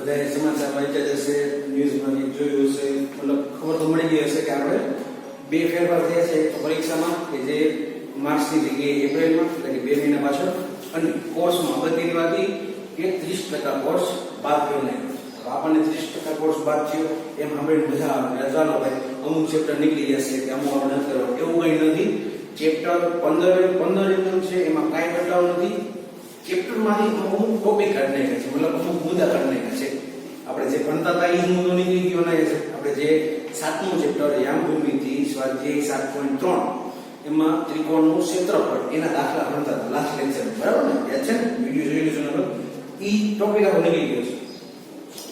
બધાએ સમાચાર વાંચ્યા જ હશે, ન્યૂઝમાં જોયું હશે, મતલબ ખબર તો મળી ગઈ હશે કે આપણે બે ફેરફાર થયા છે. તો પરીક્ષામાં કે જે માર્ચની જગ્યાએ એપ્રિલમાં, એટલે કે 2 મહિના પાછળ, અને કોર્સમાં બધી વાત કે 30% કોર્સ બાદ થયો નહીં. તો આપણને 30% કોર્સ બાદ થયો એમ સાંભળીને મજા આવે. ચાલો ભાઈ અમુક ચેપ્ટર નીકળી જશે કે અમુક આપણે નથી કરવા, એવું કંઈ નથી. ચેપ્ટર 15 એકમ છે, એમાં કાંઈ બદલાવ નથી. ચેપ્ટરમાંથી અમુક ટોપિક કાઢી નાખ્યા છે, મતલબ અમુક મુદ્દા કાઢી નાખ્યા છે. આપણે જે ભણતા હતા એ મુદ્દો નીકળી ગયો નહીં છે. આપણે જે 7મું ચેપ્ટર યામ ભૂમિતિ સ્વાધ્યાય 7.3 એમાં ત્રિકોણનું ક્ષેત્રફળ એના દાખલા ભણતા હતા લાસ્ટ લેક્ચર, બરાબર ને? યાદ છે ને? વિડિયો જોઈ લેજો ને. ઈ ટોપિક આપણો નીકળી ગયો છે.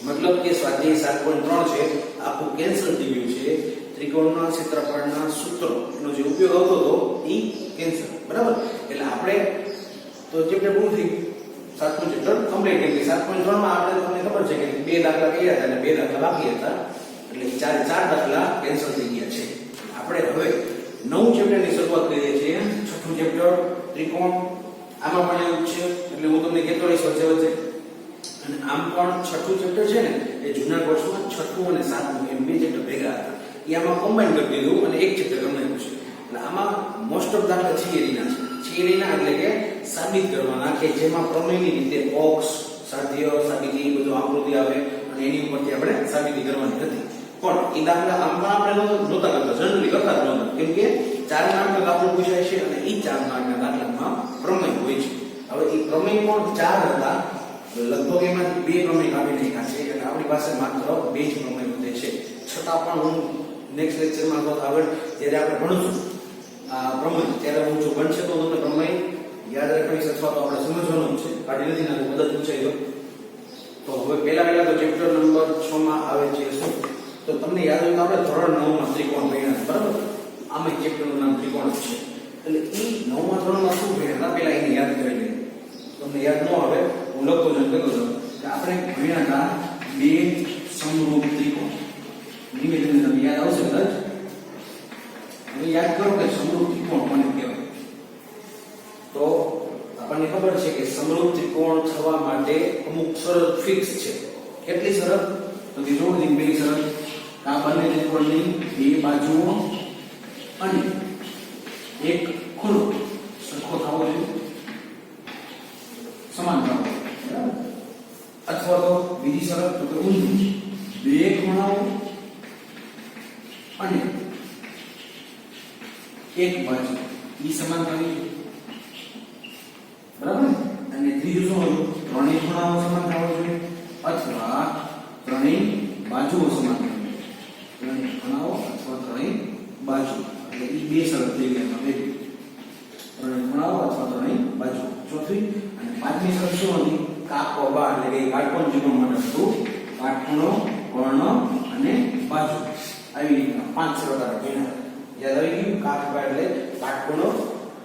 મતલબ કે સ્વાધ્યાય 7.3 છે આખું કેન્સલ થઈ ગયું છે. ત્રિકોણના ક્ષેત્રફળના સૂત્રોનો જે ઉપયોગ આવતો હતો ઈ કેન્સલ, બરાબર? એટલે આપણે તો ચેપ્ટર પૂરું થઈ ગયું. 7મું ચેપ્ટર કમ્પ્લીટ થઈ ગયું. 7.3 માં આપણે તમને ખબર છે કે 2 દાખલા કર્યા હતા અને 2 દાખલા બાકી હતા, એટલે 4 દાખલા કેન્સલ થઈ ગયા છે. આપણે હવે 9 ચેપ્ટરની શરૂઆત કરીએ છીએ. 6થું ચેપ્ટર ત્રિકોણ, આમાં પણ એવું છે એટલે હું તમને કહેતો રહીશ વચ્ચે વચ્ચે. અને આમ પણ 6થું ચેપ્ટર છે ને એ જૂના કોર્સમાં 6થું અને 7મું એમ 2 ચેપ્ટર ભેગા હતા, એ આમાં કમ્બાઈન કરી દીધું અને એક ચેપ્ટર બનાવ્યું છે. એટલે આમાં મોસ્ટ ઓફ દાખલા થિયરીના છે. થિયરીના એટલે કે સાબિત કરવાના, કે જેમાં પ્રમેયની રીતે બોક્સ, સાધ્ય, સાબિતી બધું આકૃતિ આવે અને એની ઉપરથી આપણે સાબિતી કરવાની હતી. પણ એ દાખલા આમાં આપણે નહોતા કરતા, જનરલી કરતા જ નહોતા, કેમ કે 4 માર્કના દાખલો પૂછાય છે અને એ 4 માર્કના દાખલામાં પ્રમેય હોય છે. હવે એ પ્રમેય પણ 4 હતા, લગભગ એમાંથી 2 પ્રમેય કાઢી નાખ્યા છે, એટલે આપણી પાસે માત્ર 2 જ પ્રમેય વધે છે. છતાં પણ હું નેક્સ્ટ લેક્ચરમાં આગળ જ્યારે આપણે ભણશું આ પ્રમેય, ત્યારે હું જો બનશે તો તમને પ્રમેય યાદ રાખીશ અથવા તો આપણે સમજવાનું છે. કાઢી નથી નાખું, બધા પૂછાઈ ગયો. તો હવે પહેલા તો ચેપ્ટર નંબર 6 માં આવે છે શું? તો તમને યાદ હોય તો આપણે ધોરણ 9 માં ત્રિકોણ ભણ્યા છે, બરાબર? આમાં ચેપ્ટરનું નામ ત્રિકોણ છે. એટલે એ 9મા ધોરણમાં શું ભણ્યા હતા પહેલા એને યાદ કરી લઈએ. તમને યાદ ન આવે હું લખતો જમ કહેતો હતો કે આપણે ભણ્યા હતા 2 સમરૂપ ત્રિકોણ. ધીમે ધીમે તમને યાદ આવશે કદાચ. હવે યાદ કરો કે સમરૂપ ત્રિકોણ કોને કહેવાય? તો આપણને ખબર છે કે સમરૂપ ત્રિકોણ થવા માટે અમુક શરત ફિક્સ છે. કેટલી શરત? તો કે જોડની પહેલી શરત, આ બંને ત્રિકોણની 2 બાજુઓ અને એક ખૂણો સરખો થવો જોઈએ, સમાન થવો જોઈએ. અથવા તો બીજી શરત તો કે ઊંધું, 2 ખૂણાઓ અને એક બાજુ ઈ સમાન થવી જોઈએ, બરાબર? અને ત્રીજું શું હતું? 3 ખૂણાઓ સમાન થવા જોઈએ અથવા 3 બાજુઓ સમાન થવી જોઈએ. 3 ખૂણાઓ અથવા 3 બાજુ, એટલે ઈ 2 શરત થઈ ગયા. હવે 3 ખૂણાઓ અથવા 3 બાજુ. ચોથી અને 5મી શરત શું હતી? કાપો બા, એટલે કે કાટકોણ જીવવા માટે હતું કાટખૂણો, કર્ણ અને બાજુ. આવી રીતના 5 શરત આપણે ભણ્યા. યાદ આવી ગયું? કાટબા એટલે કાટખૂણો,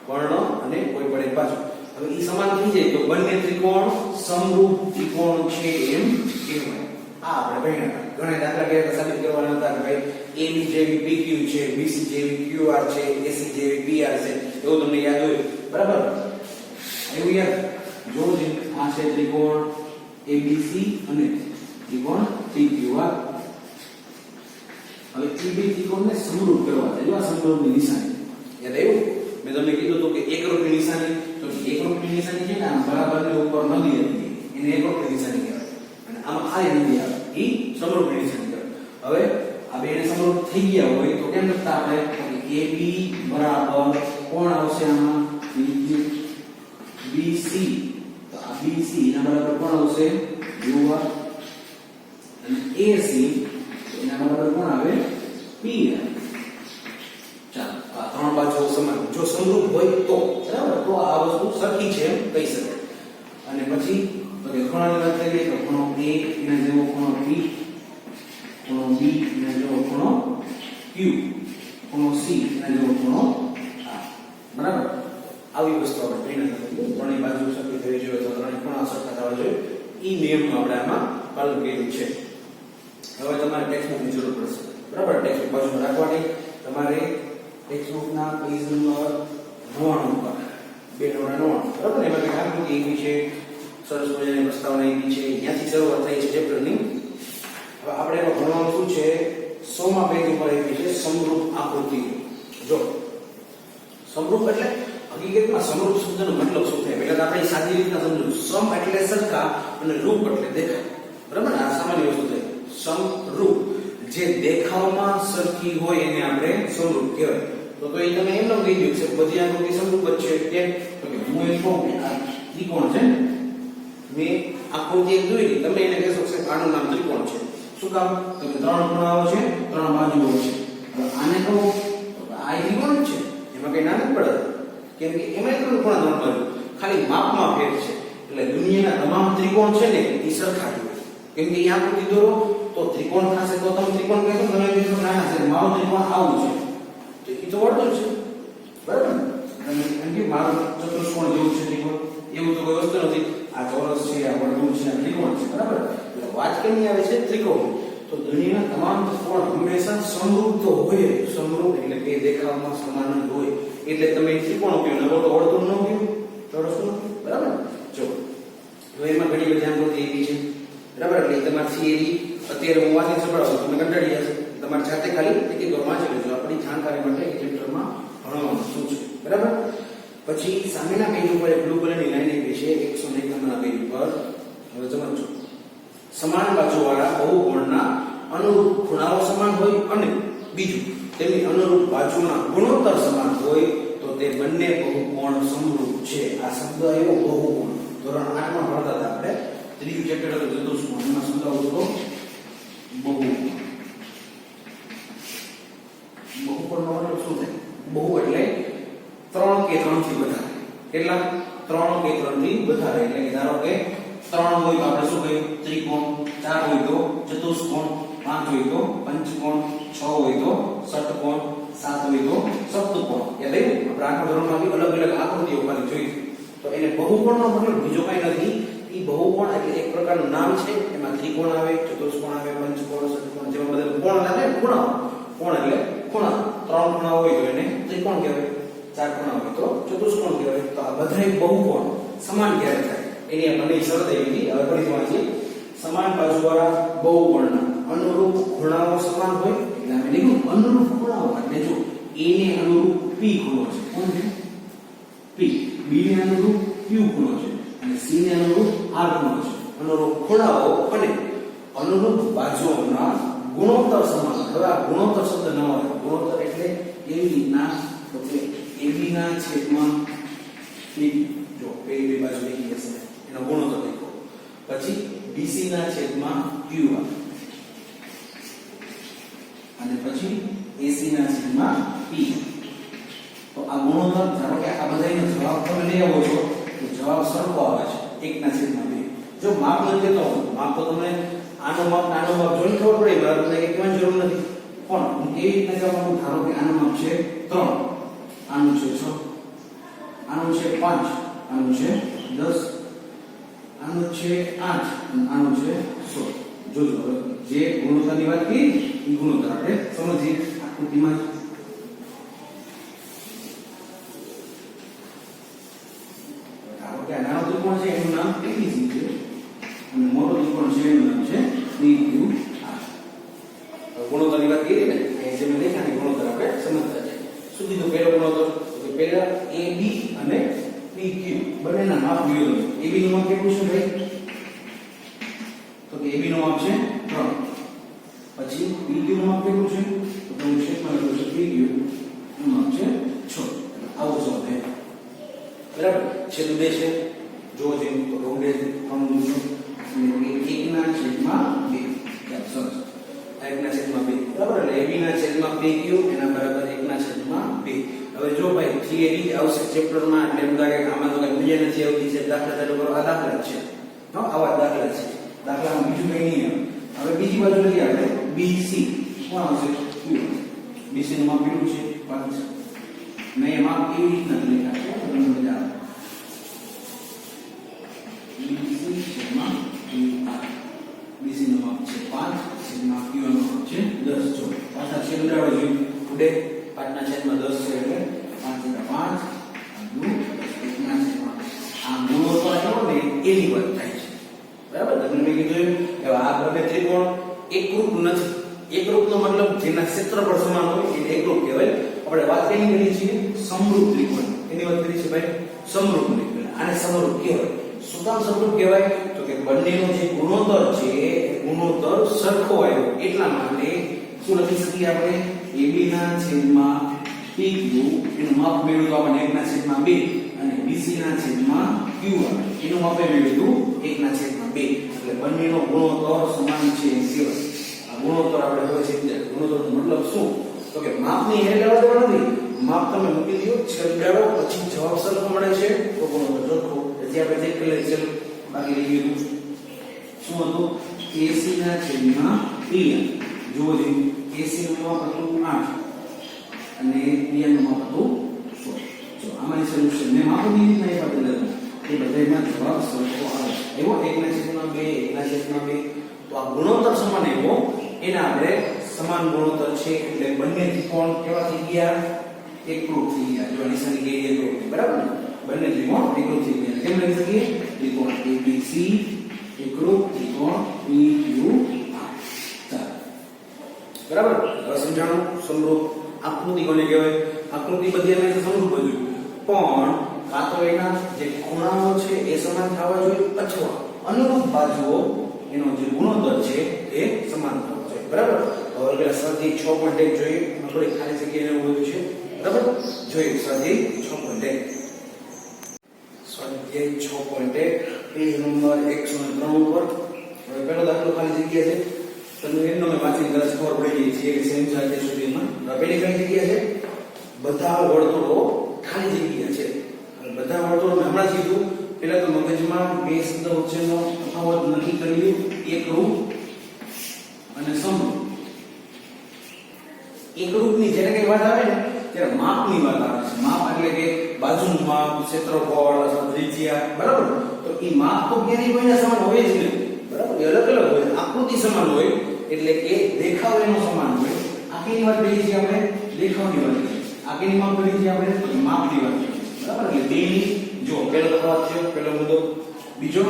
કર્ણ અને કોઈ પણ એક બાજુ. હવે ઈ સમાન થઈ જાય તો બંને ત્રિકોણ સમરૂપ ત્રિકોણ છે એમ કહેવાય. આ આપણે ભણ્યા. ઘણા દાખલા કે સાબિત કરવાના હતા કે ભાઈ AB જેવી PQ છે, BC જેવી QR છે, AC જેવી PR છે, એવું તમને યાદ હોય, બરાબર? એવું યાદ જોજો. આ છે ત્રિકોણ ABC અને ત્રિકોણ PQR. હવે એ બે ત્રિકોણને સમરૂપ કરવા છે. જો આ સમરૂપની નિશાની યાદ આવ્યું? મેં તમને કીધું હતું કે એકરૂપની નિશાની, તો એકરૂપની નિશાની છે ને આમ બરાબરની ઉપર નદી હતી, એને એકરૂપની નિશાની કહેવાય. અને આમાં ખાલી નદી આવે, એ સમરૂપની નિશાની કહેવાય. હવે આ બેને સમરૂપ થઈ ગયા હોય તો કેમ લખતા આપણે? AB બરાબર કોણ આવશે આમાં? BC. તો આ BC એના બરાબર કોણ આવશે? QR. અને AC એના બરાબર કોણ આવે? PR. ચાલો, આ 3 બાજુઓ સમાન જો સમરૂપ હોય તો, બરાબર? તો આ વસ્તુ સરખી છે એમ કહી શકાય. અને પછી તો કે ખૂણાની વાત કરીએ તો ખૂણો A એના જેવો ખૂણો P, ખૂણો B એના જેવો ખૂણો Q, ખૂણો C એના જેવો ખૂણો R, બરાબર? આવી વસ્તુ આપણે ભણ્યા. ત્રણેય બાજુ સરખી થવી જોઈએ તો 3 ખૂણા સરખા થવા જોઈએ. ઈ નિયમનું આપણે આમાં પાલન કર્યું છે. હવે તમારે ટેક્સ્ટબુકની જરૂર પડશે, બરાબર? ટેક્સ્ટબુક બાજુમાં રાખવાની. તમારે ટેક્સ્ટબુકના પેજ નંબર 99 ઉપર 299, બરાબર? એમાં આકૃતિ એવી છે, સરસ મજાની પ્રસ્તાવના આપી છે, ત્યાંથી શરૂઆત થઈ છે ચેપ્ટરની. હવે આપણે એમાં ભણવાનું શું છે, 100મા પેજ ઉપર આપી છે સમરૂપ આકૃતિ. જો સમરૂપ એટલે હકીકતમાં સમરૂપ શબ્દનો મતલબ શું થાય, પહેલા આપણે સાદી રીતના સમજવું. સમ એટલે સરખા અને રૂપ એટલે દેખાવ, બરાબર ને? આ સામાન્ય વસ્તુ છે. સમરૂપ જે દેખાવમાં સરખી હોય એને આપણે સમરૂપ કહેવાય. તો એ તમે એમ ન કહી દો કે બધી આકૃતિ સમરૂપ જ છે. કેમ? તો કે હું એમ કહું કે આ ત્રિકોણ છે, મેં આકૃતિ એક જોઈ લીધી, તમે એને કહેશો કે આનું નામ ત્રિકોણ છે. શું કામ? તો કે 3 ખૂણાઓ છે, 3 બાજુઓ છે. હવે આને કહો આ ત્રિકોણ જ છે, એમાં કઈ ના નથી પડે. કેમ કે એમાં 3 ખૂણા 3 બાજુ, ખાલી માપમાં ફેર છે. એટલે દુનિયાના તમામ ત્રિકોણ છે ને એ સરખા જ હોય. કેમ કે અહીંયા આકૃતિ દોરો તો ત્રિકોણ થશે, તો તમે ત્રિકોણ કહેશો, તમે કહેશો ના છે મારું ત્રિકોણ આવું છે, એ તો વર્તુળ છે, બરાબર ને? એમ કે મારું ચતુષ્કોણ જેવું છે ત્રિકોણ, એવું તો કોઈ વસ્તુ નથી. આ ચોરસ છે, આ વર્તુળ છે, આ ત્રિકોણ છે, બરાબર? એટલે વાત કેમની આવે છે? ત્રિકોણ. તો દુનિયાના તમામ ત્રિકોણ હંમેશા સમરૂપ તો હોય. સમરૂપ એટલે કે દેખાવમાં સમાન જ હોય. એટલે તમે ત્રિકોણ કહો, નવો તો વર્તુળ ન કહો, ચોરસ ન કહો, બરાબર? જો એમાં ઘણી બધી આકૃતિ આપી છે, બરાબર? એટલે તમારી થિયરી અત્યારે હું વાંચી સંભળાવું, તમે કંટાળી જશે. તમારે જાતે ખાલી ટિકિટ વાંચી લેજો, આપણી જાણકારી માટે એ ચેપ્ટરમાં ભણવાનું શું છે, બરાબર? પછી સામેના પેજ ઉપર એક બ્લુ કલરની લાઈન આપી છે 101 નંબરના પેજ ઉપર. હવે સમજો, સમાન બાજુવાળા બહુકોણના અનુરૂપ ખૂણાઓ સમાન હોય અને બીજું તેમની અનુરૂપ બાજુના ગુણોત્તર સમાન હોય તો તે બંને બહુકોણ સમરૂપ છે. આ શબ્દ એવો બહુકોણ ધોરણ 8 માં ભણતા હતા આપણે. ત્રીજું ચેપ્ટર હતું ચતુષ્કોણ, એમાં શબ્દ આવતો બહુકોણ. બહુકોણનો મતલબ શું થાય? બહુ એટલે 3 કે 3 થી વધારે. કેટલા? 3 કે 3 થી વધારે. એટલે કે ધારો કે 3 હોય તો આપણે શું કહીએ? ત્રિકોણ. 4 હોય તો ચતુષ્કોણ. 5 હોય તો પંચકોણ. 6 હોય તો ષટકોણ. 7 હોય તો સપ્તકોણ. યાદ આવ્યું? આપણે આખા ધોરણમાં અલગ અલગ આકૃતિઓ ખાલી જોઈ. તો એને બહુકોણનો મતલબ બીજો કઈ નથી. એ બહુકોણ એટલે એક પ્રકારનું નામ છે. એમાં ત્રિકોણ આવે, ચતુષ્કોણ આવે, પંચકોણ, ષટકોણ, જેવા બધા કોણ આવે. ખૂણા. કોણ એટલે ખૂણા. 3 ખૂણા હોય તો એને ત્રિકોણ કહેવાય. 4 ખૂણા હોય તો ચતુષ્કોણ કહેવાય. તો આ બધા બહુકોણ સમાન ક્યારે થાય એની આપણને શરત એવી. હવે ફરીથી વાંચીએ. સમાન બાજુવાળા બહુકોણના અનુરૂપ ખૂણાઓ સમાન હોય એટલે આપણે લીધું અનુરૂપ ખૂણાઓ. એટલે જો a ને અનુરૂપ p ખૂણો છે. કોણ છે? p. b ને અનુરૂપ q ખૂણો છે અને c ને અનુરૂપ r ખૂણો છે. અનુરૂપ ખૂણાઓ અને અનુરૂપ બાજુઓના ગુણોત્તર સમાન. હવે આ ગુણોત્તર શબ્દ ન આવે. ગુણોત્તર એટલે એવી રીતના તો કે ab ના છેદમાં ab. જો પેલી બે બાજુ લખી હશે એનો ગુણોત્તર લખો. પછી bc ના છેદમાં qr અને પછી ac ના છેદમાં p. તો આ ગુણોત્તર ધારો કે આ બધાનો જવાબ તમે લઈ આવો છો તો જવાબ સરખો આવે છે 1 ના છેદમાં 2. જો માપ નથી દેતો, માપ તો તમને આનું માપ જોઈને ખબર પડે. મારે તમને કહેવાની જરૂર નથી. પણ હું કેવી રીતના કહેવાનું? ધારો કે આનું માપ છે 3, આનું છે 6, આનું છે 5, આનું છે 10, આનું છે 8 અને આનું છે 16. જોજો હવે જે ગુણોત્તરની વાત કરી એ ગુણોત્તર આપણે સમજીએ આકૃતિમાં. ધારો કે આ નાનો ત્રિકોણ છે એનું નામ ABC છે અને મોટો ત્રિકોણ છે એનું નામ છે PQR. ગુણોત્તરની વાત કરી ને એ જે મેં દેખાની ગુણોત્તર આપણે સમજતા જાય. શું કીધું? પહેલો ગુણોત્તર તો પહેલા AB અને PQ બંનેના માપ લીધો. AB નું માપ કેટલું છે ભાઈ? તો કે AB નું માપ છે 3. પછી PQ નું માપ કેટલું છે? તો તમે શેપમાં લખો છો PQ નું માપ છે 6. આવું જવાબ છે, બરાબર? છેદ 2 છે. જો જેમ તો રોંડે 3 દૂર અને 1 ના છેદમાં 2. સરસ. 1 ના છેદમાં 2, બરાબર? એટલે AB ના છેદમાં PQ એના બરાબર 1 ના છેદમાં 2. હવે જો ભાઈ થિયરી આવશે ચેપ્ટરમાં એટલે એમ લાગે કે આમાં તો કઈ મજા નથી આવતી છે. દાખલા ચાલુ કરો. આ દાખલા છે, હા, આવા દાખલા છે. દાખલામાં બીજું કઈ નહીં આવે. હવે બીજી બાજુ લઈએ આપણે BC. કોણ આવશે? Q. BC નું માપ કેટલું છે? 5. મેં એ માપ કેવી રીતના લખ્યા છે તમને મજા આવે. BC છેદમાં QR. BC નું માપ છે 5 છેદમાં Q નું માપ છે 10. જો પાછા છેદ ઉડાડો જોઈએ. ઉડે 5 ના છેદમાં 10 છે એટલે 5 × 5 આ ગુણોત્તર આવ્યો ને એની વાત થાય. બરાબર તમને મેં કીધું એમ આ બંને ત્રિકોણ એકરૂપ નથી. એકરૂપનો મતલબ જેના ક્ષેત્રફળ સમાન હોય એને એકરૂપ કહેવાય. આપણે વાત કરી છીએ સમરૂપ ત્રિકોણ. એની વાત કરી છે ભાઈ સમરૂપ ત્રિકોણ. આને સમરૂપ કહેવાય. શું કામ સમરૂપ કહેવાય? તો કે બંનેનો જે ગુણોત્તર છે ગુણોત્તર સરખો આવ્યો એટલા માટે શું લખી શકીએ આપણે AB ના છેદમાં PQ એનું માપ મેળવ્યું તો આપણે 1 ના છેદમાં 2 અને BC ના છેદમાં QR એનું માપ મેળવ્યું 1 ના છેદમાં 2 એટલે બંનેનો ગુણોત્તર સમાન છે કહેવાય. આ ગુણોત્તર આપણે હવે છે ગુણોત્તરનો મતલબ શું? તો કે માપની એ લેવા દેવા નથી. માપ તમે મૂકી દો છેડાડો પછી જવાબ સરખો મળે છે તો ગુણોત્તર સરખો. જે આપણે ચેક કરી લઈએ બાકી રહી ગયું શું હતું AC ના છેદમાં PR. જુઓ ਜੀ AC નું માપ હતું 8 અને PR નું માપ હતું 16. જો આમાંની સોલ્યુશન મેં માપ ની રીત નહીં બદલેલું એ બધામાં જવાબ સરખો આવે. એવો 1 ના છેદમાં 2 1 ના છેદમાં 2 તો આ ગુણોત્તર સમાન એવો એના આપણે સમાન ગુણોત્તર છે એટલે બંને ત્રિકોણ કેવા થઈ ગયા એકરૂપ થઈ ગયા. જો નિશાની ગઈ એકરૂપ બરાબર ને બંને ત્રિકોણ એકરૂપ થઈ ગયા. કેમ લખી શકીએ ત્રિકોણ ABC એકરૂપ ત્રિકોણ PQR. બરાબર હવે સમજાણું સમરૂપ આકૃતિ કોને કહેવાય? આકૃતિ બધી અમે સમરૂપ જ પણ કાં તો એના જે ખૂણાઓ છે એ સમાન થવા જોઈએ અથવા અનુરૂપ બાજુઓ એનો જે ગુણોત્તર છે એ સમાન થવો જોઈએ. બરાબર હવે પેલા સ્વાધ્યાય 6.1 જોઈએ. થોડી ખાલી જગ્યાએ એવું બધું છે. બરાબર જોઈએ સ્વાધ્યાય 6.1 સ્વાધ્યાય 6.1 પેજ નંબર 103 ઉપર. હવે પહેલો દાખલો ખાલી જગ્યા છે. તમને એનો મેં વાંચીને કદાચ ખબર પડી ગઈ છે કે સેમ ચાર્જ સુધીમાં પેલી કઈ જગ્યા છે બધા વર્તુળો ખાલી જગ્યા છે. બધા વર્તુળો મેં હમણાં કીધું પેલા તો મગજમાં બે શબ્દ વચ્ચેનો તફાવત નક્કી કર્યું એકરૂપ અને સમરૂપ. એકરૂપની જ્યારે કઈ વાત આવે ને ત્યારે માપની વાત આવે છે. માપ એટલે કે બાજુનું માપ ક્ષેત્રફળ અથવા ત્રિજ્યા બરાબર. તો એ માપ તો ક્યારેય કોઈના સમાન હોય જ નહીં બરાબર. એ અલગ અલગ હોય. આકૃતિ સમાન હોય એટલે કે દેખાવ એનો સમાન હોય. આખીની વાત કરી છે આપણે દેખાવની વાત કરી. આખીની માપ કરી છે આપણે તો માપની વાત કરી બરાબર. એટલે બેની જો પહેલો તફાવત છે પહેલો મુદ્દો. બીજો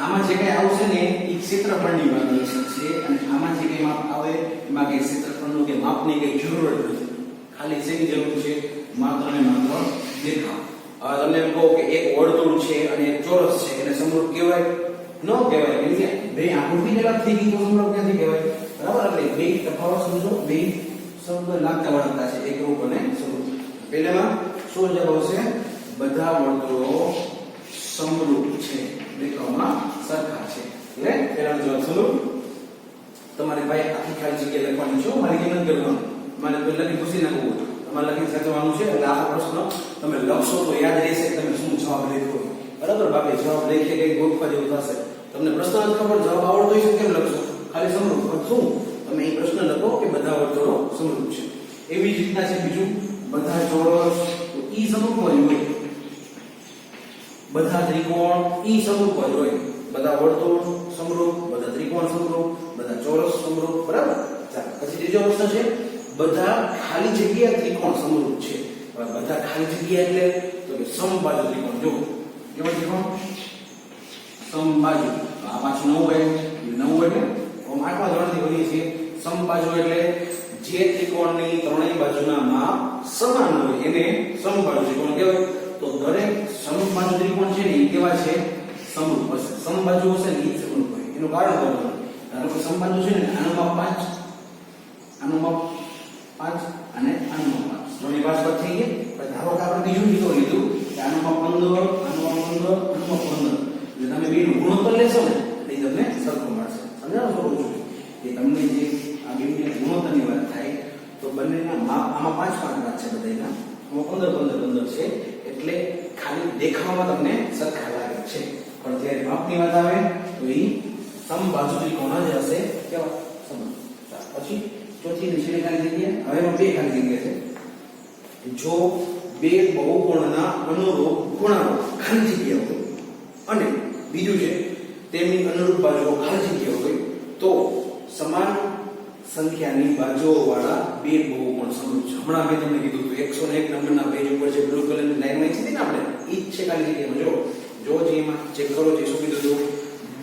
આમાં જે કઈ આવશે ને એ ક્ષેત્રફળની વાત છે અને આમાં જે કઈ માપ આવે એમાં કઈ ક્ષેત્રફળનું કે માપની કઈ જરૂર નથી. ખાલી શેની જરૂર છે માત્ર ને માત્ર દેખાવ. હવે તમને એમ કહો કે એક વર્તુળ છે અને એક ચોરસ છે એને સમરૂપ કહેવાય ન કહેવાય કેમ કે બે આકૃતિ જેવા થઈ ગઈ તો સમરૂપ ક્યાંથી કહેવાય બરાબર. એટલે બે તફાવત સમજો બે શબ્દ લાગતા વળગતા છે એકરૂપ અને સમરૂપ. પહેલામાં શું જવાબ આવશે બધા વર્તુળો સમરૂપ છે દેખાવમાં સરખા છે. એટલે પહેલાનો જવાબ સમરૂપ. તમારે ભાઈ આખી ખાલી જગ્યા લખવાની છે મારી કેમ નથી કરવાનું. મારે લખી પૂછી નાખવું તમારે લખી સાચવવાનું છે. એટલે આ પ્રશ્ન તમે લખશો તો યાદ રહેશે તમે શું જવાબ લખ્યો બરાબર. બાકી જવાબ લખીએ કઈ ગોખવા જેવું થશે. તમને પ્રશ્ન નથી ખબર જવાબ આવડતો હોય કેમ લખશો ખાલી સમરૂપ. શું તમે એ પ્રશ્ન લખો કે બધા વર્તુળો સમરૂપ છે. એવી જ રીતના છે બીજું બધા ચોરસ તો ઈ સમરૂપ હોય બધા ત્રિકોણ ઈ સમરૂપ હોય. બધા વર્તુળ સમરૂપ બધા ત્રિકોણ સમરૂપ બધા ચોરસ સમરૂપ બરાબર. ચાલો પછી ત્રીજો પ્રશ્ન છે બધા ખાલી જગ્યા ત્રિકોણ સમરૂપ છે. બધા ખાલી જગ્યા એટલે તો કે સમબાજુ ત્રિકોણ. જો કેવો ત્રિકોણ સમબાજુ. આ પાછું 9 હોય 9 હોય ને આમ આટલા ધોરણથી ભણીએ છીએ. સમબાજુ એટલે જે ત્રિકોણની ત્રણેય બાજુના માપ સમાન હોય એને સમબાજુ ત્રિકોણ કહેવાય. તો દરેક સમબાજુ ત્રિકોણ છે ને એ કેવા છે સમરૂપ હશે. સમબાજુ હશે ને એ સમરૂપ હોય. એનું કારણ બતાવો. ધારો કે સમબાજુ છે ને આનું માપ 5 આનું માપ 5 અને આનું માપ 5 ત્રણેય બાજુ થઈ ગઈ. પછી ધારો કે આપણે બીજું લીધું કે આનું માપ 15 આનું માપ 15 આનું માપ 15 એટલે તમે બેનું ગુણોત્તર લેશો ને એટલે તમને સરખો મળશે. સમજાવો છો કે તમને જે આ બેની ગુણોત્તરની વાત થાય તો બંનેના માપ આમાં 5 5 છે બધાના આમાં 15 15 15 છે એટલે ખાલી દેખાવમાં તમને સરખા લાગે છે પણ જ્યારે માપની વાત આવે તો એ સમબાજુ ત્રિકોણ જ હશે કેવા સમરૂપ. પછી ચોથી નીચેની ખાલી જગ્યા હવે એમાં બે ખાલી જગ્યા છે. જો બે બહુકોણના અનુરૂપ ખૂણાઓ ખાલી જગ્યા હોય અને બીજું છે તેમની અનુરૂપ બાજુઓ ખાલી જગ્યા હોય તો સમાન સંખ્યાની બાજુઓ વાળા બે બહુકોણ સમરૂપ છે. હમણાં મેં તમને કીધું 101 નંબરના પેજ ઉપર જે બ્લુ કલરની લાઈન વાંચી હતી ને આપણે ઈ જ છે ખાલી જગ્યામાં. જો જે એમાં ચેક કરો જે શું કીધું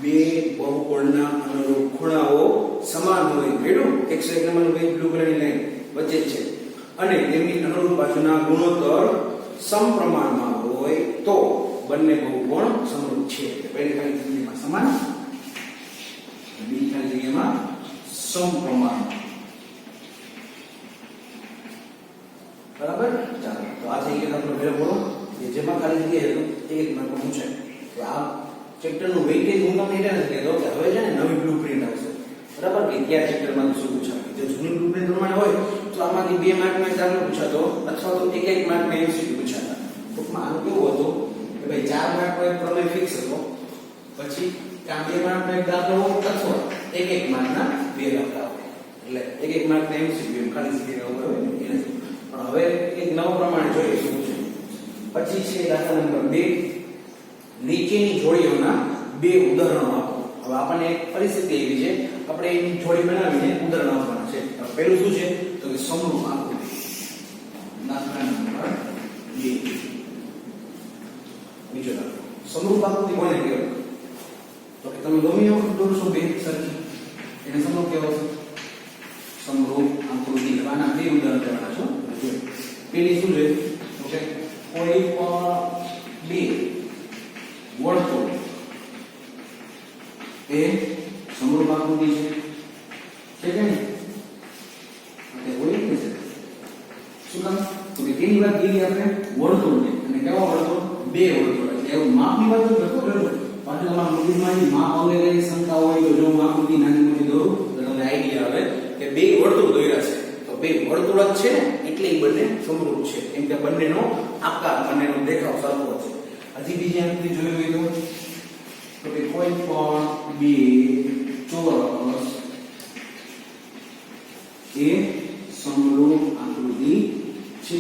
બે બહુકોણના અનુરૂપ ખૂણાઓ સમાન હોય રેડું 101 નંબરનું પેજ બ્લુ કલરની લાઈન વચ્ચે જ છે અને તેમની અનુરૂપ બાજુના ગુણોત્તર સમપ્રમાણમાં હોય તો બંને બહુકોણ સમરૂપ છે પહેલી ખાલી જગ્યામાં સમાન બીજી ખાલી જગ્યામાં સમપ્રમાણ બરાબર ચાલો તો આ થઈ ગયો આપણો પહેલો બોલો કે જેમાં ખાલી જગ્યા એક માર્ક પૂછે તો આ ચેપ્ટર નું વેઇટેજ હું તમને એટલે નથી કહેતો કે હવે છે ને નવી બ્લુપ્રિન્ટ આવશે બરાબર કે કયા ચેપ્ટરમાં શું પૂછાય જો જૂની બ્લુપ્રિન્ટ પ્રમાણે હોય તો આમાંથી 2 માર્કનો એક્ઝામ પૂછાતો અથવા તો 1 માર્કનો એમસીક્યુ પૂછાતા ટૂંકમાં આનું કેવું હતું કે ભાઈ 4 માર્કનો એક પ્રમેય ફિક્સ હતો પછી કાં 2 માર્કનો એક દાખલો અથવા 1 માર્કના 2 દાખલા એટલે 1 માર્કના એમસીક્યુ ખાલી જગ્યા ઉપર હોય એ નથી પણ હવે એક નવો પ્રમાણ જોઈએ શું છે પછી છે દાખલા નંબર 2 નીચેની જોડીઓના 2 ઉદાહરણો આપો હવે આપણને એક પરિસ્થિતિ એવી છે આપણે એની જોડી બનાવીને ઉદાહરણ આપવાના છે પહેલું શું છે તો કે સમરૂપ આકૃતિ દાખલા નંબર 2 બીજો દાખલો સમરૂપ આકૃતિ કોને કહેવાય તો કે તમે ગમે દોરશો બે સરખી એને સમરૂપ કહેવાય સમરૂપ આકૃતિ આના 2 ઉદાહરણ લેવાના છો પેલી શું છે તો કે કોઈ પણ 2 વર્તુળ એ સમરૂપ આકૃતિ છે કે નહીં એટલે હોય કે છે શું કામ તો કે કેની વાત કરી આપણે વર્તુળને અને કેવા વર્તુળ 2 વર્તુળ એટલે એવું માપની વાત તો કરતો રહેજો પાછું તમારા મગજમાં માપ વગેરે શંકા હોય તો જો હું આકૃતિ નાની મોટી દોરું તો તમને આઈડિયા આવે કે 2 વર્તુળ દોર્યા છે તો 2 વર્તુળ જ છે ને એટલે એ બંને સમરૂપ છે કેમ કે બંનેનો આકાર બંનેનો દેખાવ સરખો છે હજી બીજી આકૃતિ જોઈ હોય તો કે કોઈ પણ 2 ચોરસ એ સમરૂપ આકૃતિ છે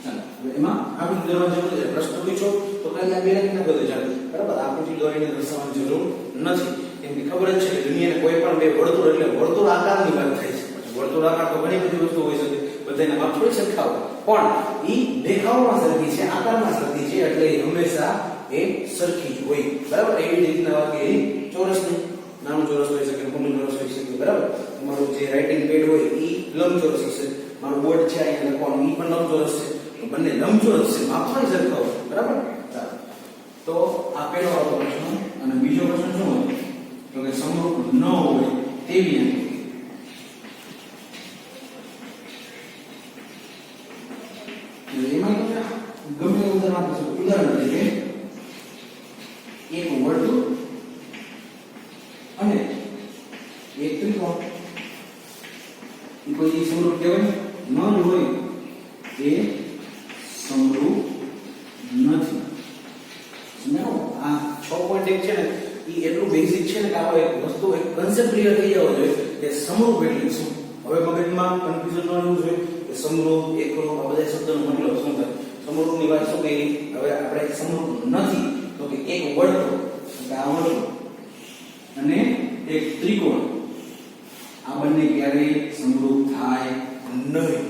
ચાલો એમાં આકૃતિ દોરવાની જરૂર છે પ્રશ્ન પૂછો તો કાલે આ બે લખીને બધું ચાલે બરાબર આકૃતિ દોરીને દર્શાવવાની જરૂર નથી કેમ કે ખબર જ છે કે દુનિયાને કોઈ પણ 2 વર્તુળ એટલે વર્તુળ આકારની વાત થાય છે વર્તુળ આકાર તો ઘણી બધી વસ્તુ હોઈ શકે બધાના માપ થોડી સરખા હોય પણ ઈ દેખાવમાં સરખી છે આકારમાં સરખી છે એટલે હંમેશા એ સરખી જ હોય બરાબર એવી રીતના વાત કે ચોરસની નાનું ચોરસ હોઈ શકે મોટું ચોરસ હોઈ શકે બરાબર તમારું જે રાઇટિંગ પેડ હોય ઈ લંબચોરસ હશે મારું બોર્ડ છે અહીંયા લખવાનું ઈ પણ લંબચોરસ છે તો બંને લંબચોરસ છે માપ પણ સરખા હોય બરાબર ચાલો તો આ પહેલો આવતો પ્રશ્ન અને બીજો પ્રશ્ન શું હતો તો કે સમરૂપ ન હોય તેવી એમાં ગમે ઉદાહરણ આપી શકો ઉદાહરણ તરીકે એક વર્તુળ અને એક ત્રિકોણ એ કોઈ સમરૂપ કહેવાય ન હોય એ સમરૂપ નથી સમજો આ 6.1 છે ને એ એટલું બેઝિક છે ને કે આપણે એક વસ્તુ એક કન્સેપ્ટ ક્લિયર થઈ જવો જોઈએ કે સમરૂપ એટલે શું હવે મગજમાં કન્ફ્યુઝન ન રહેવું જોઈએ કે સમરૂપ એકરૂપ આ બધા શબ્દોનો મતલબ શું થાય સમરૂપની વાત શું કરી હવે આપણે સમરૂપ નથી તો કે એક વર્તુળ કે આ વર્તુળ અને એક ત્રિકોણ આ બંને ક્યારેય સમરૂપ થાય નહીં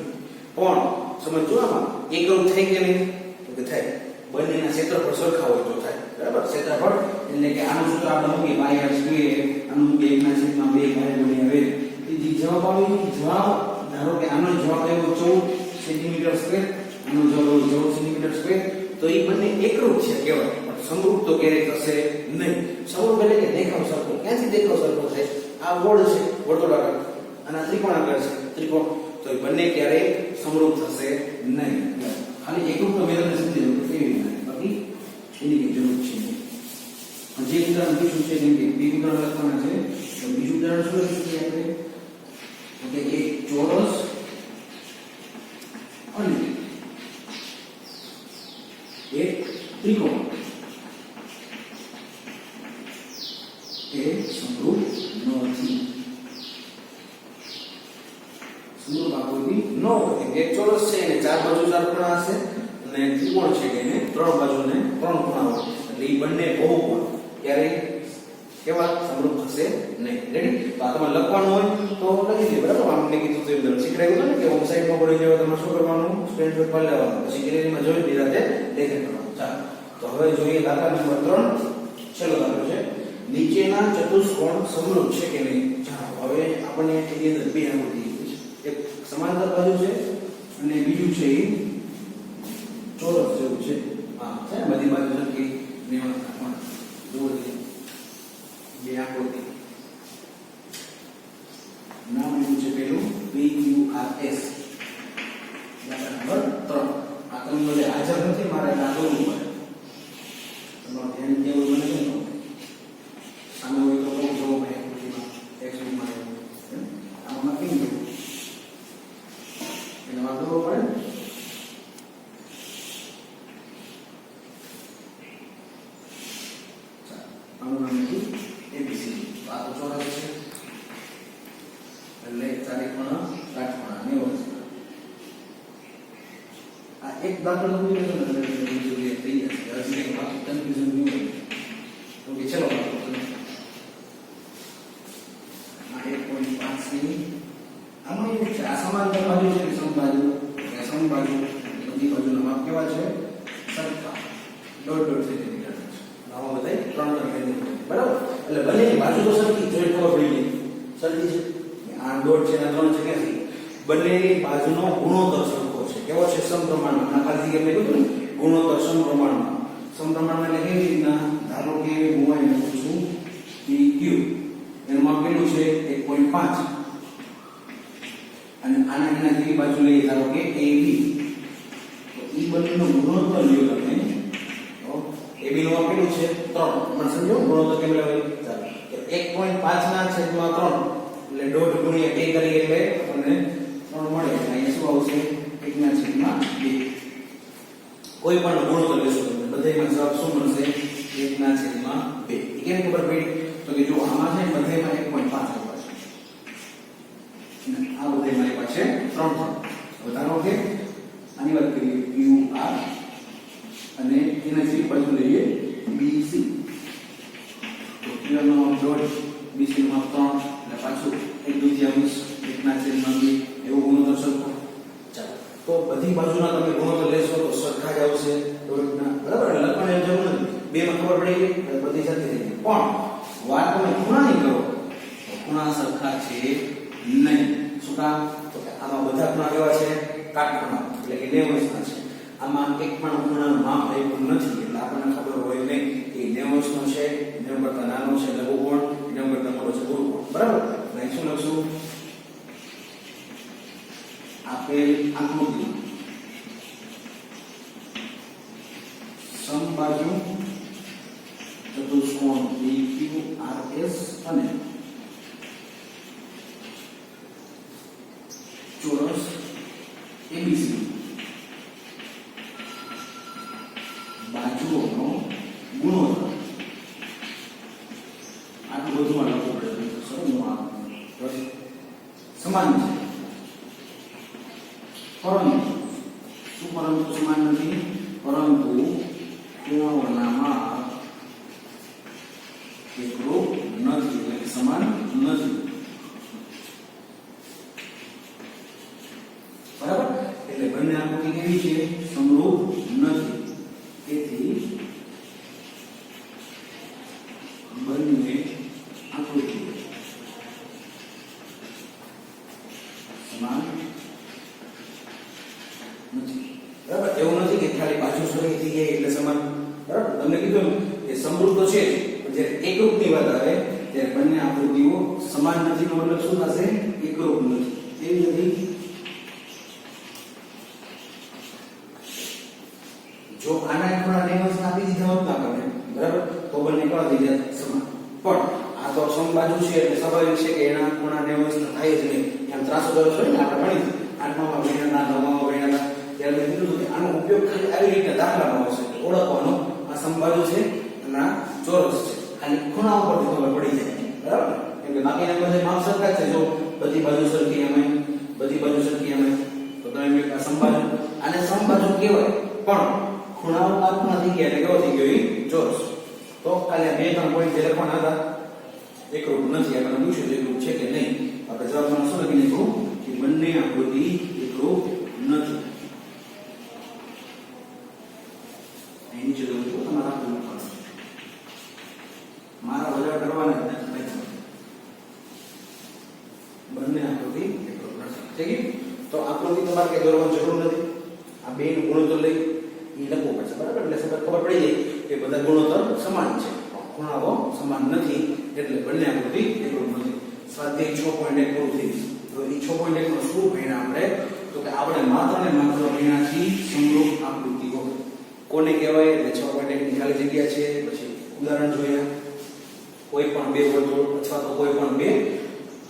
પણ સમજો આમાં એકરૂપ થાય કે નહીં તો કે થાય બંનેના ક્ષેત્રફળ સરખા હોય તો થાય બરાબર ક્ષેત્રફળ એટલે કે આનું સૂત્ર આપણે મૂકીએ પાઈ r સ્ક્વેર આનું મૂકીએ 1/2 પાઈ ગુણ્યા હવે જે જવાબ આવે જવાબ ધારો કે આનો જવાબ આવ્યો 14 સેન્ટીમીટર સ્ક્વેર આનો જવાબ 14 સેન્ટીમીટર સ્ક્વેર તો એ બંને એકરૂપ છે કહેવાય પણ સમરૂપ તો ક્યારેય થશે નહીં સમરૂપ એટલે કે દેખાવ સરખો ક્યાંથી દેખાવ સરખો થાય આ બોર્ડ છે વર્તુળાકાર અને ત્રિકોણાકાર છે ત્રિકોણ તો એ બંને ક્યારેય સમરૂપ થશે નહીં ખાલી એકરૂપ તો મેળવને સમજી લો કેવી રીતે બાકી એની કઈ જરૂર છે જે ઉદાહરણ પૂછ્યું છે જેમ કે બીજું ઉદાહરણ લખવાના છે તો બીજું ઉદાહરણ શું લખીશું આપણે કે એક ચોરસ અને એક ત્રિકોણ એ સમરૂપ નથી સમરૂપ આકૃતિ ન હોય એક ચોરસ છે એને 4 બાજુ 4 ખૂણા હશે અને ત્રિકોણ છે કે એને 3 બાજુને 3 ખૂણા હોય એટલે એ બંને બહુકોણ ક્યારેય કેવા સમરૂપ થશે નહીં રેડી તો આ તમારે લખવાનું હોય તો લખી દે બરાબર આપણે કીધું તો એમ શીખડાયું હતું ને કે વેબસાઈટમાં પડી જવા તમારે શું કરવાનું સ્ક્રીનશોટ પાડી લેવાનું પછી ગેલેરીમાં જોઈ નિરાતે દેખાઈ કરવાનું ચાલો તો હવે જોઈએ દાખલા નંબર 3 છેલ્લો દાખલો છે નીચેના ચતુષ્કોણ સમરૂપ છે કે નહીં જણાવો હવે આપણને એની અંદર બે આકૃતિ છે એક સમાંતર બાજુ છે અને બીજું છે એ ચોરસ જેવું છે હા છે ને બધી બાજુ સરખી નિયમન પણ જુઓ બે આકૃતિ નામ એવું છે પેલું PQRS દાખલા નંબર 3 આ તમે મને હાજર નથી મારે આ દોરવું પડે તમારું ધ્યાન કેવું મને નહીં સામે હોય તો બહુ જોવો પડે આકૃતિમાં ટેક્સ્ટબુકમાં આમાં કેમ જોવું એને વાંધો પડે આનું નામ હતું ABC આ તો ચોરસ છે એટલે ચારે ખૂણા કાટખૂણા 90 આ એક દાખલો મૂકી દો ને એટલે થઈ જશે હજી બાકી કન્ફ્યુઝન નહીં હોય તો કે ચલો આ 1.5 ની આમાં એવું છે આ સમાંતર બાજુ છે સમબાજુ બધી બાજુના માપ કેવા છે સરખા દોઢ સેન્ટીમીટર છે આમાં બધાય 3 બરાબર એટલે બંનેની બાજુ તો સરખી જોઈ ખબર પડી ગઈ સરખી છે આ દોઢ છે ને 3 છે ક્યાંથી બંનેની બાજુનો ગુણોત્તર સરખો છે કેવો છે સમપ્રમાણમાં આ ખાલી કે મેં કીધું ને ગુણોત્તર સમપ્રમાણમાં એટલે કેવી રીતના ધારો કે હું અહીં લખું છું PQ એનું માપ કેટલું છે 1.5 અને આના એના કેવી બાજુ લઈએ ધારો કે AB તો ઈ બંનેનો ગુણોત્તર લ્યો તમે તો AB નું માપ કેટલું છે 3 મને સમજો ગુણોત્તર કેમ લેવાય ચાલો 1.5 ના છેદમાં 3 એટલે દોઢ ગુણ્યા 2 કરીએ એટલે આપણને 3 મળે અહીંયા શું આવશે 1 ના છેદમાં 2 કોઈ પણ ગુણોત્તર લેશો તમે બધાયમાં જવાબ શું મળશે 1 ના છેદમાં 2 એ કેમ ખબર પડી તો કે જો આમાં છે બધાયમાં 1.5 આપ્યા છે અને આ બધાયમાં આપ્યા છે 3 તો ધારો કે આની વાત કરીએ QR અને એના જે બાજુ લઈએ BC તો QR નો માપ દોઢ BC નો માપ 3 એટલે પાછું 1/2 1 ના છેદમાં 2 એવું ગુણોત્તર સરખો ચાલો તો બધી બાજુના તમે ગુણોત્તર લેશો તો સરખા જ આવશે દોઢના બરાબર લખવાની જરૂર નથી બે માં ખબર પડી ગઈ બધી સરખી થઈ ગઈ પણ વાત તમે ખૂણાની કરો તો ખૂણા સરખા છે નહીં શું કામ તો કે આમાં બધા ખૂણા કેવા છે કાટખૂણા એટલે કે 90 ના છે આમાં એક પણ ખૂણાનું માપ આપ્યું નથી એટલે આપણને ખબર હોય નહીં કે 90 નો છે 90 કરતા નાનો છે લઘુકોણ 90 કરતા મોટો છે ગુરુકોણ બરાબર અહીં શું લખશું આપેલ આકૃતિ સમબાજુ ચતુષ્કોણ PQRS અને ચોરસ ABC બાજુઓનો ગુણોત્તર આટલું બધું લખવું પડે સમાન છે પરંતુ સમાન નથી પરંતુ ખૂણાઓના માપ એકરૂપ નથી એટલે સમાન નથી બરાબર એટલે બંને આકૃતિ કેવી છે સમરૂપ નથી તેથી બંને આકૃતિ સમાન નથી બરાબર એવું નથી કે ખાલી બાજુ સરખી થઈ ગઈ એટલે સમાન બરાબર તમને કીધું કે સમરૂપ તો છે જે એકરૂપની વાત આવે ત્યારે બંને આકૃતિઓ સમાન નથી નો મતલબ શું થશે એકરૂપ નથી એવી નથી જો આના ખૂણા 90 આપી દીધા હોત ના આપણે બરાબર તો બંને કેવા થઈ જાય સમાન પણ આ તો સમબાજુ છે એટલે સ્વાભાવિક છે કે એના ખૂણા 90 થાય જ નહીં એમ ત્રાસો દોરસ હોય ને આપણે ભણી આઠમામાં ભણ્યા નવમામાં ભણ્યા ત્યારે મેં કીધું કે આનો ઉપયોગ ખાલી આવી રીતે દાખલામાં આવશે ઓળખવાનો આ સમબાજુ છે અને આ ચોરસ છે ખાલી ખૂણા ઉપરથી ખબર પડી જાય બરાબર કેમ કે બાકીના બધા માપ સરખા છે જો બધી બાજુ સરખી અમે તો તમે આ સમબાજુ આને સમબાજુ કહેવાય પણ ખૂણાઓ કાટખૂણા થઈ ગયા એટલે કેવો થઈ ગયો એ ચોરસ તો ખાલી બે ત્રણ પોઈન્ટ જે લખવાના હતા એકરૂપ નથી આપણે પૂછ્યું એકરૂપ છે કે નહીં આપણે જવાબમાં શું લખી લીધું કે બંને આકૃતિ એકરૂપ નથી અહીં નીચે લખો તમારા થઈ ગયું? તો આકૃતિ તમારે કઈ દોરવાની જરૂર નથી. આ બે નું ગુણોત્તર લઈ એ લખવું પડશે, બરાબર? એટલે તમને ખબર પડી જાય કે બધા ગુણોત્તર સમાન છે, ખૂણાઓ સમાન નથી, એટલે બંને આકૃતિ એકરૂપ નથી. સ્વાધ્યાય 6.1 પૂરું થઈ ગયું. તો એ 6.1 માં શું ભણ્યા આપણે? તો કે આપણે માત્ર ને માત્ર ભણ્યા છીએ સમરૂપ આકૃતિઓ. કોને કહેવાય? એટલે 6.1 ની ખાલી જગ્યા છે. પછી ઉદાહરણ જોયા, કોઈ પણ બે વર્તુળ અથવા તો કોઈ પણ બે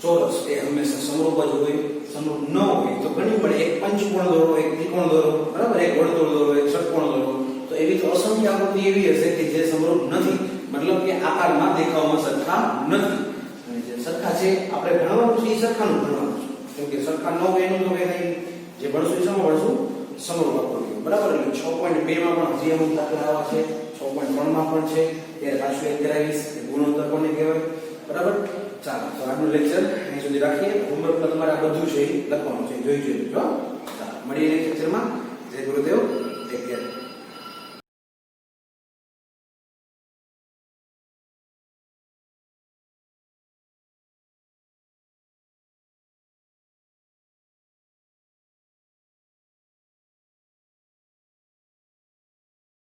ચોરસ એ હંમેશા સમરૂપ જ હોય. સમરૂપ ન હોય તો ઘણી પડે એક પંચકોણ દોરો, એક ત્રિકોણ દોરો, બરાબર, એક વર્તુળ દોરો, એક ષટકોણ દોરો. તો એવી તો અસંખ્ય આકૃતિ એવી હશે કે જે સમરૂપ નથી, મતલબ કે આકારમાં દેખાવમાં સરખા નથી. અને જે સરખા છે આપણે ભણવાનું છે એ સરખાનું ભણવાનું છે, કેમ કે સરખા ન હોય એનું તો કઈ નહીં. જે ભણશું એ શેમાં ભણશું? સમરૂપ આકૃતિ, બરાબર. એટલે 6.2 માં પણ હજી અમુક દાખલા આવા છે, 6.3 માં પણ છે. ત્યારે પાછું એક કરાવીશ કે ગુણોત્તર કોને કહેવાય, બરાબર. ચાલો, તો આજનું લેક્ચર અહીં સુધી રાખીએ. હોમવર્કમાં તમારે આ બધું છે એ લખવાનું છે, જોઈ જોજો. ચાલો, મળીએ નેક્સ્ટ લેક્ચરમાં. જય ગુરુદેવ, ટેક કેર.